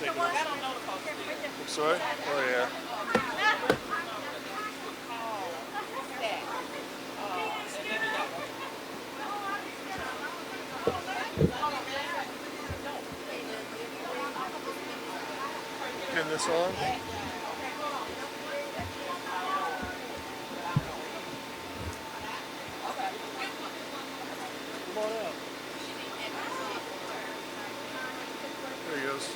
I'm sorry? Oh, yeah. Pin this on. Come on out. There he goes.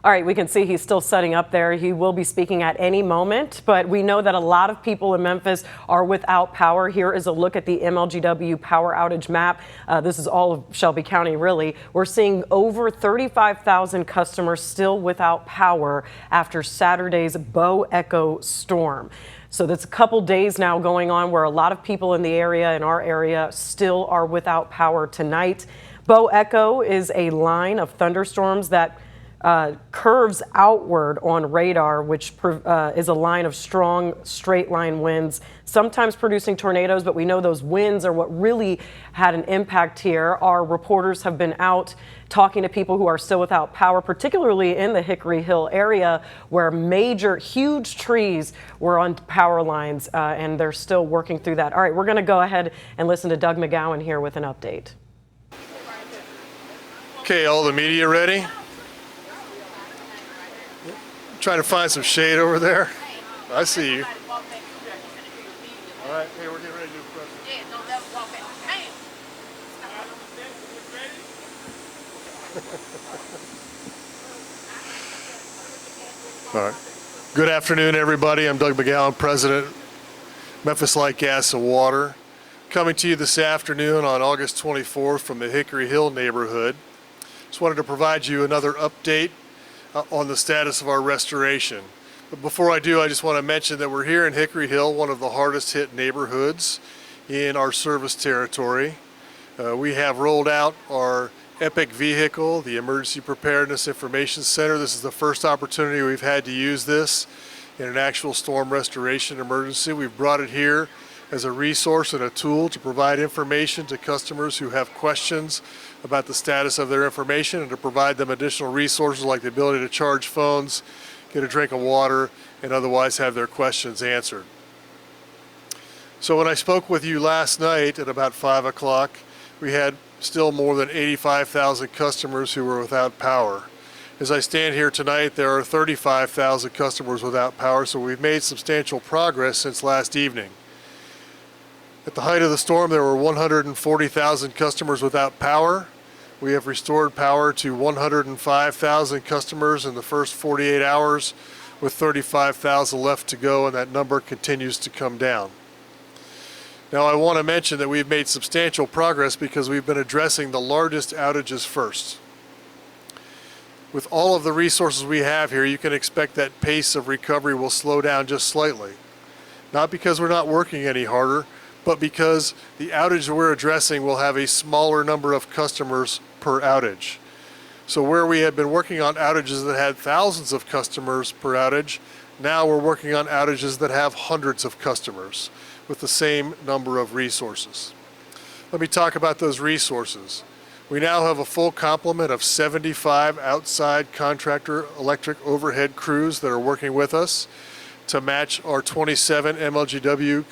All right, we can see he's still setting up there. He will be speaking at any moment, but we know that a lot of people in Memphis are without power. Here is a look at the MLGW power outage map. This is all of Shelby County, really. We're seeing over 35,000 customers still without power after Saturday's Bo Echo storm. So that's a couple days now going on where a lot of people in the area, in our area, still are without power tonight. Bo Echo is a line of thunderstorms that curves outward on radar, which is a line of strong straight line winds, sometimes producing tornadoes, but we know those winds are what really had an impact here. Our reporters have been out talking to people who are still without power, particularly in the Hickory Hill area where huge trees were on power lines, and they're still working through that. All right, we're going to go ahead and listen to Doug McGowan here with an update. Okay, all the media ready? Trying to find some shade over there. I see you. All right, hey, we're getting ready to do a press. All right. Good afternoon, everybody. I'm Doug McGowan, President, Memphis Light, Gas, and Water. Coming to you this afternoon on August 24th from the Hickory Hill neighborhood. Just wanted to provide you another update on the status of our restoration. But before I do, I just want to mention that we're here in Hickory Hill, one of the hardest hit neighborhoods in our service territory. We have rolled out our EPIC vehicle, the Emergency Preparedness Information Center. This is the first opportunity we've had to use this in an actual storm restoration emergency. We've brought it here as a resource and a tool to provide information to customers who have questions about the status of their information, and to provide them additional resources like the ability to charge phones, get a drink of water, and otherwise have their questions answered. So when I spoke with you last night at about 5 o'clock, we had still more than 85,000 customers who were without power. As I stand here tonight, there are 35,000 customers without power, so we've made substantial progress since last evening. At the height of the storm, there were 140,000 customers without power. We have restored power to 105,000 customers in the first 48 hours, with 35,000 left to go, and that number continues to come down. Now, I want to mention that we've made substantial progress because we've been addressing the largest outages first. With all of the resources we have here, you can expect that pace of recovery will slow down just slightly. Not because we're not working any harder, but because the outage we're addressing will have a smaller number of customers per outage. So where we had been working on outages that had thousands of customers per outage, now we're working on outages that have hundreds of customers with the same number of resources. Let me talk about those resources. We now have a full complement of 75 outside contractor electric overhead crews that are working with us to match our 27 MLGW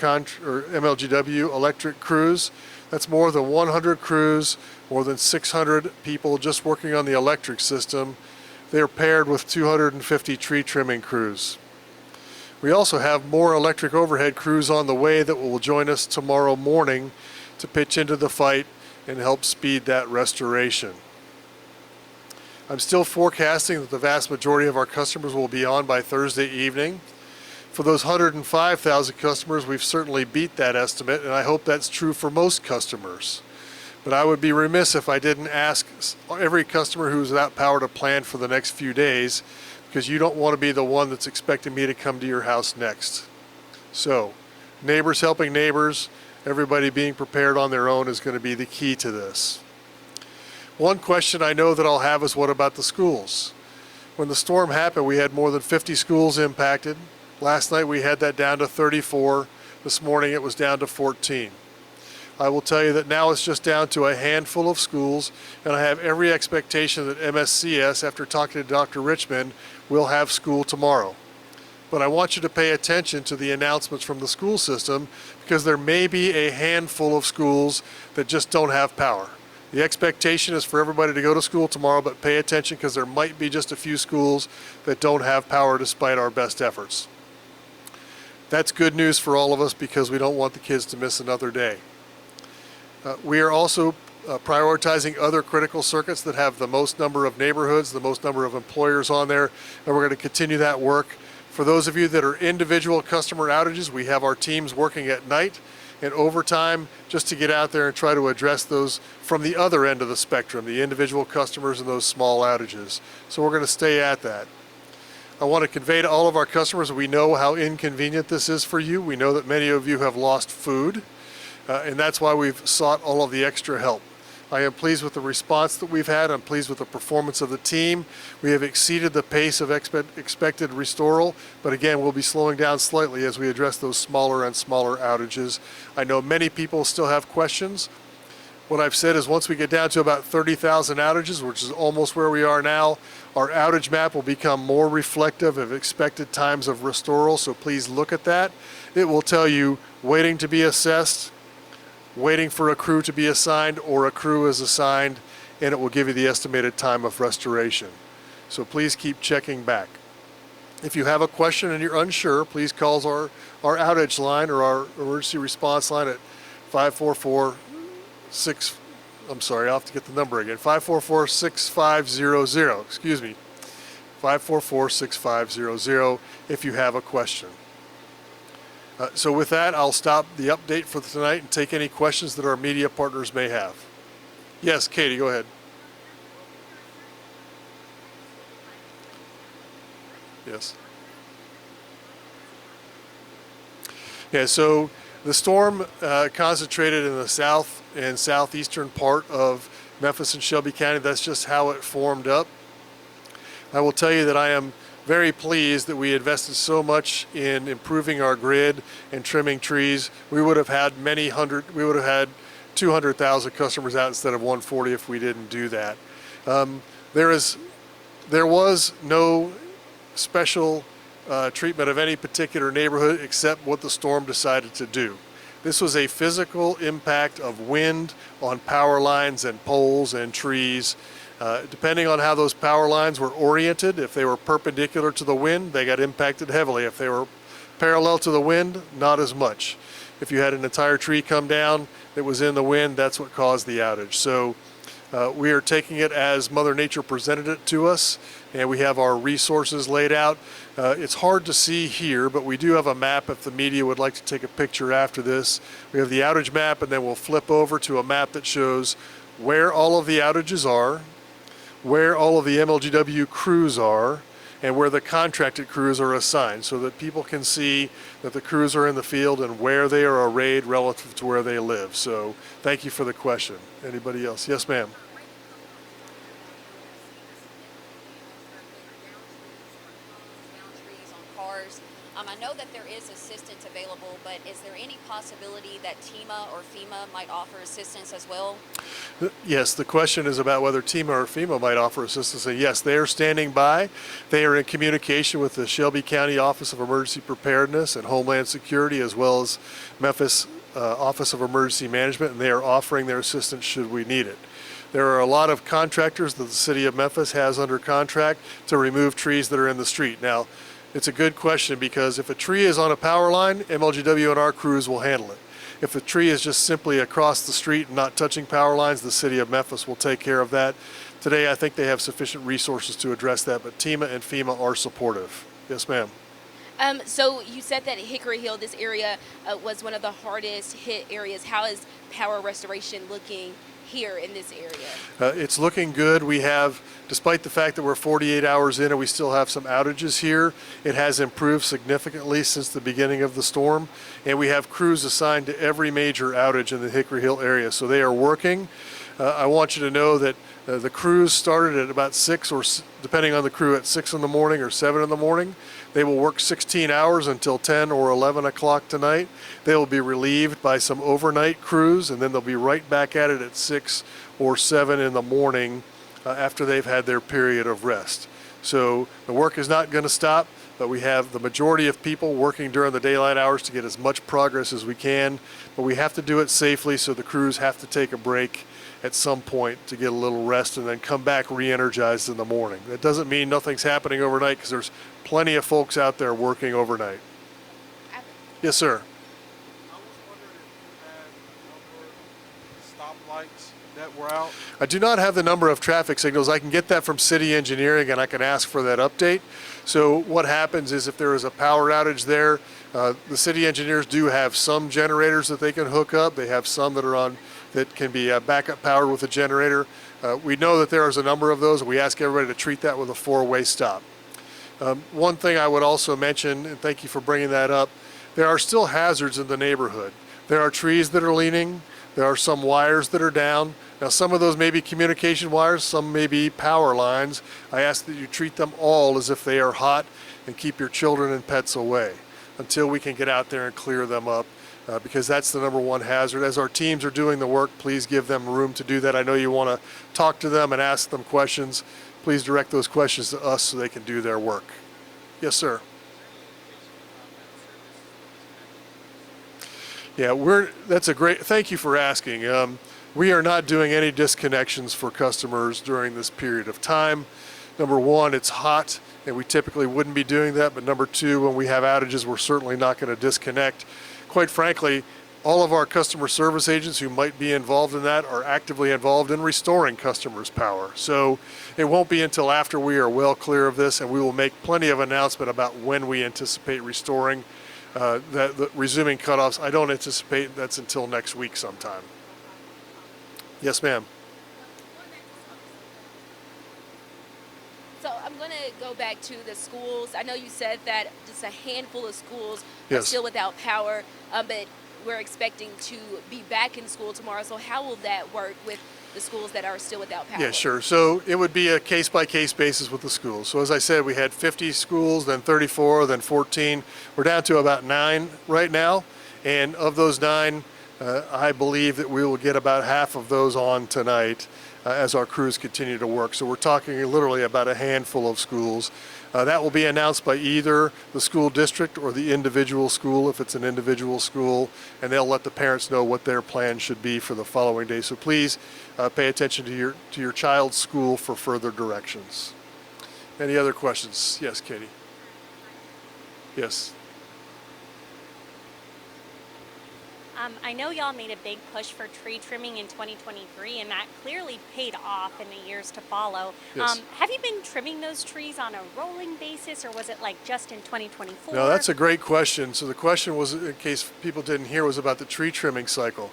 electric crews. That's more than 100 crews, more than 600 people just working on the electric system. They are paired with 250 tree trimming crews. We also have more electric overhead crews on the way that will join us tomorrow morning to pitch into the fight and help speed that restoration. I'm still forecasting that the vast majority of our customers will be on by Thursday evening. For those 105,000 customers, we've certainly beat that estimate, and I hope that's true for most customers. But I would be remiss if I didn't ask every customer who's without power to plan for the next few days, because you don't want to be the one that's expecting me to come to your house next. So, neighbors helping neighbors, everybody being prepared on their own is going to be the key to this. One question I know that I'll have is, what about the schools? When the storm happened, we had more than 50 schools impacted. Last night we had that down to 34. This morning it was down to 14. I will tell you that now it's just down to a handful of schools, and I have every expectation that MSCS, after talking to Dr. Richmond, will have school tomorrow. But I want you to pay attention to the announcements from the school system, because there may be a handful of schools that just don't have power. The expectation is for everybody to go to school tomorrow, but pay attention because there might be just a few schools that don't have power despite our best efforts. That's good news for all of us because we don't want the kids to miss another day. We are also prioritizing other critical circuits that have the most number of neighborhoods, the most number of employers on there, and we're going to continue that work. For those of you that are individual customer outages, we have our teams working at night and overtime just to get out there and try to address those from the other end of the spectrum, the individual customers and those small outages. So we're going to stay at that. I want to convey to all of our customers that we know how inconvenient this is for you. We know that many of you have lost food, and that's why we've sought all of the extra help. I am pleased with the response that we've had. I'm pleased with the performance of the team. We have exceeded the pace of expected restoral, but again, we'll be slowing down slightly as we address those smaller and smaller outages. I know many people still have questions. What I've said is once we get down to about 30,000 outages, which is almost where we are now, our outage map will become more reflective of expected times of restoral, so please look at that. It will tell you waiting to be assessed, waiting for a crew to be assigned, or a crew is assigned, and it will give you the estimated time of restoration. So please keep checking back. If you have a question and you're unsure, please call our outage line or our emergency response line at 544-6, I'll have to get the number again, 544-6500, excuse me, 544-6500 if you have a question. So with that, I'll stop the update for tonight and take any questions that our media partners may have. Yes, Katie, go ahead. Yes. Yeah, so the storm concentrated in the south and southeastern part of Memphis and Shelby County. That's just how it formed up. I will tell you that I am very pleased that we invested so much in improving our grid and trimming trees. We would have had 200,000 customers out instead of 140 if we didn't do that. There was no special treatment of any particular neighborhood except what the storm decided to do. This was a physical impact of wind on power lines and poles and trees. Depending on how those power lines were oriented, if they were perpendicular to the wind, they got impacted heavily. If they were parallel to the wind, not as much. If you had an entire tree come down that was in the wind, that's what caused the outage. So we are taking it as Mother Nature presented it to us, and we have our resources laid out. It's hard to see here, but we do have a map if the media would like to take a picture after this. We have the outage map, and then we'll flip over to a map that shows where all of the outages are, where all of the MLGW crews are, and where the contracted crews are assigned, so that people can see that the crews are in the field and where they are arrayed relative to where they live. So thank you for the question. Anybody else? Yes, ma'am. I know that there is assistance available, but is there any possibility that TEMA or FEMA might offer assistance as well? Yes, the question is about whether TEMA or FEMA might offer assistance. And yes, they are standing by. They are in communication with the Shelby County Office of Emergency Preparedness and Homeland Security, as well as Memphis Office of Emergency Management, and they are offering their assistance should we need it. There are a lot of contractors that the city of Memphis has under contract to remove trees that are in the street. Now, it's a good question because if a tree is on a power line, MLGW and our crews will handle it. If the tree is just simply across the street and not touching power lines, the city of Memphis will take care of that. Today, I think they have sufficient resources to address that, but TEMA and FEMA are supportive. Yes, ma'am. So you said that Hickory Hill, this area, was one of the hardest hit areas. How is power restoration looking here in this area? It's looking good. We have, despite the fact that we're 48 hours in and we still have some outages here, it has improved significantly since the beginning of the storm. And we have crews assigned to every major outage in the Hickory Hill area. So they are working. I want you to know that the crews started at about 6 or depending on the crew at 6 in the morning or 7 in the morning. They will work 16 hours until 10 or 11 o'clock tonight. They will be relieved by some overnight crews, and then they'll be right back at it at 6 or 7 in the morning after they've had their period of rest. So the work is not going to stop, but we have the majority of people working during the daylight hours to get as much progress as we can, but we have to do it safely, so the crews have to take a break at some point to get a little rest and then come back re-energized in the morning. That doesn't mean nothing's happening overnight, because there's plenty of folks out there working overnight. Yes, sir. I was wondering if you had a number of stoplights that were out. I do not have the number of traffic signals. I can get that from city engineering, and I can ask for that update. So what happens is, if there is a power outage there, the city engineers do have some generators that they can hook up. They have some that are on that can be backup powered with a generator. We know that there is a number of those, and we ask everybody to treat that with a 4-way stop. One thing I would also mention, and thank you for bringing that up, there are still hazards in the neighborhood. There are trees that are leaning. There are some wires that are down. Now, some of those may be communication wires, some may be power lines. I ask that you treat them all as if they are hot, and keep your children and pets away until we can get out there and clear them up, because that's the number one hazard. As our teams are doing the work, please give them room to do that. I know you want to talk to them and ask them questions. Please direct those questions to us so they can do their work. Yes, sir. Yeah, that's a great, thank you for asking. We are not doing any disconnections for customers during this period of time. Number one, it's hot, and we typically wouldn't be doing that. But number two, when we have outages, we're certainly not going to disconnect. Quite frankly, all of our customer service agents who might be involved in that are actively involved in restoring customers' power. So it won't be until after we are well clear of this, and we will make plenty of announcement about when we anticipate restoring the resuming cutoffs. I don't anticipate that's until next week sometime. Yes, ma'am. So I'm going to go back to the schools. I know you said that just a handful of schools are Yes. still without power, but we're expecting to be back in school tomorrow. So how will that work with the schools that are still without power? Yeah, sure. So it would be a case-by-case basis with the schools. So as I said, we had 50 schools, then 34, then 14. We're down to about 9 right now. And of those 9, I believe that we will get about half of those on tonight as our crews continue to work. So we're talking literally about a handful of schools. That will be announced by either the school district or the individual school, if it's an individual school, and they'll let the parents know what their plan should be for the following day. So please pay attention to your child's school for further directions. Any other questions? Yes, Katie. Yes. I know y'all made a big push for tree trimming in 2023, and that clearly paid off in the years to follow. Yes. Have you been trimming those trees on a rolling basis, or was it like just in 2024? No, that's a great question. So the question was, in case people didn't hear, was about the tree trimming cycle.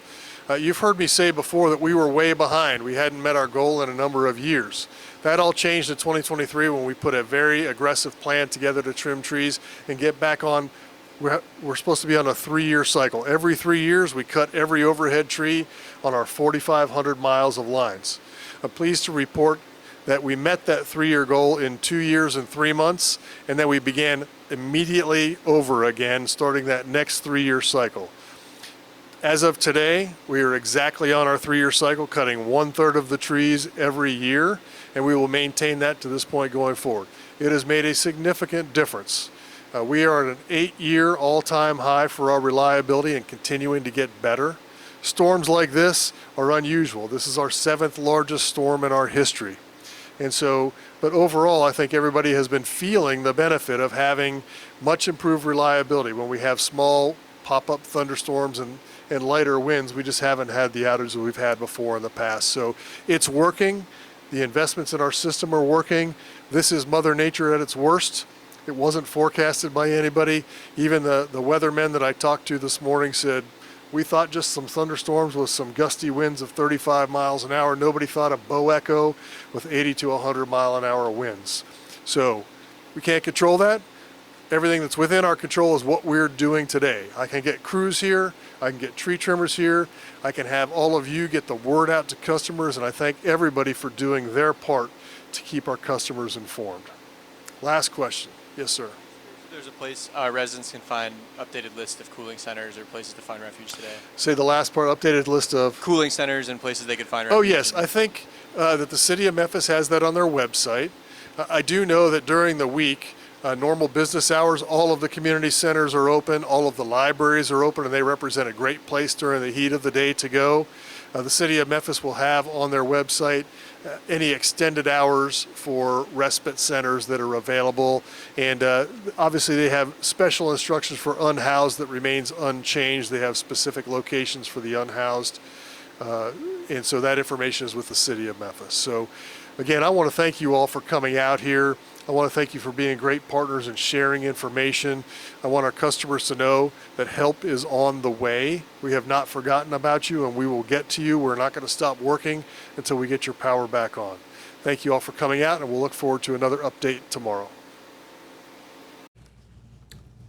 You've heard me say before that we were way behind. We hadn't met our goal in a number of years. That all changed in 2023 when we put a very aggressive plan together to trim trees and get back on. We're supposed to be on a 3-year cycle. Every 3 years, we cut every overhead tree on our 4,500 miles of lines. I'm pleased to report that we met that 3-year goal in 2 years and 3 months, and then we began immediately over again, starting that next 3-year cycle. As of today, we are exactly on our 3-year cycle, cutting 1/3 of the trees every year, and we will maintain that to this point going forward. It has made a significant difference. We are at an 8-year all-time high for our reliability and continuing to get better. Storms like this are unusual. This is our 7th largest storm in our history. And so, but overall, I think everybody has been feeling the benefit of having much improved reliability. When we have small pop-up thunderstorms and lighter winds, we just haven't had the outages that we've had before in the past. So it's working. The investments in our system are working. This is Mother Nature at its worst. It wasn't forecasted by anybody. Even the weathermen that I talked to this morning said, we thought just some thunderstorms with some gusty winds of 35 miles an hour. Nobody thought of bow echo with 80 to 100 mile an hour winds. So we can't control that. Everything that's within our control is what we're doing today. I can get crews here, I can get tree trimmers here, I can have all of you get the word out to customers, and I thank everybody for doing their part to keep our customers informed. Last question. Yes, sir. There's a place residents can find updated list of cooling centers or places to find refuge today. Say the last part, updated list of... Cooling centers and places they could find refuge. Oh, yes. I think that the city of Memphis has that on their website. I do know that during the week, normal business hours, all of the community centers are open, all of the libraries are open, and they represent a great place during the heat of the day to go. The city of Memphis will have on their website any extended hours for respite centers that are available. And obviously they have special instructions for unhoused that remains unchanged. They have specific locations for the unhoused. And so that information is with the city of Memphis. So again, I want to thank you all for coming out here. I want to thank you for being great partners and sharing information. I want our customers to know that help is on the way. We have not forgotten about you, and we will get to you. We're not going to stop working until we get your power back on. Thank you all for coming out, and we'll look forward to another update tomorrow.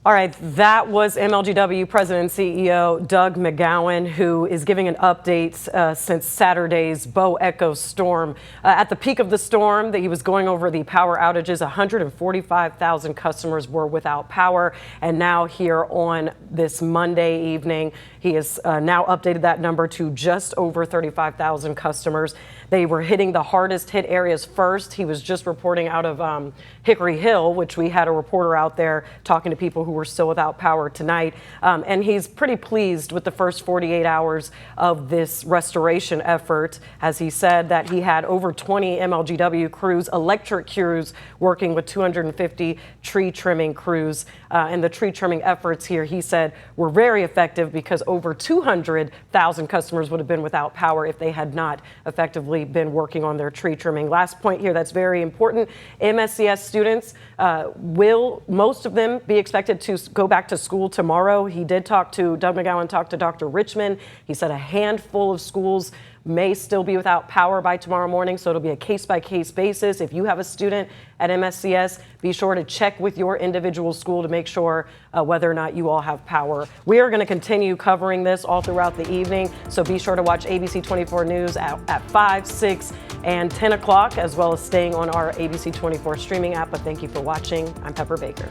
All right, that was MLGW President and CEO Doug McGowan, who is giving an update since Saturday's Bo Echo storm. At the peak of the storm, that he was going over the power outages. 145,000 customers were without power, and now here on this Monday evening, he has now updated that number to just over 35,000 customers. They were hitting the hardest hit areas first. He was just reporting out of Hickory Hill, which we had a reporter out there talking to people who were still without power tonight. And he's pretty pleased with the first 48 hours of this restoration effort, as he said that he had over 20 MLGW crews, electric crews, working with 250 tree trimming crews. And the tree trimming efforts here, he said, were very effective because over 200,000 customers would have been without power if they had not effectively been working on their tree trimming. Last point here that's very important. MSCS students will, most of them, be expected to go back to school tomorrow. Doug McGowan talked to Dr. Richmond. He said a handful of schools may still be without power by tomorrow morning, so it'll be a case-by-case basis. If you have a student at MSCS, be sure to check with your individual school to make sure whether or not you all have power. We are going to continue covering this all throughout the evening, so be sure to watch ABC 24 News at 5, 6, and 10 o'clock, as well as staying on our ABC 24 streaming app. But thank you for watching. I'm Pepper Baker.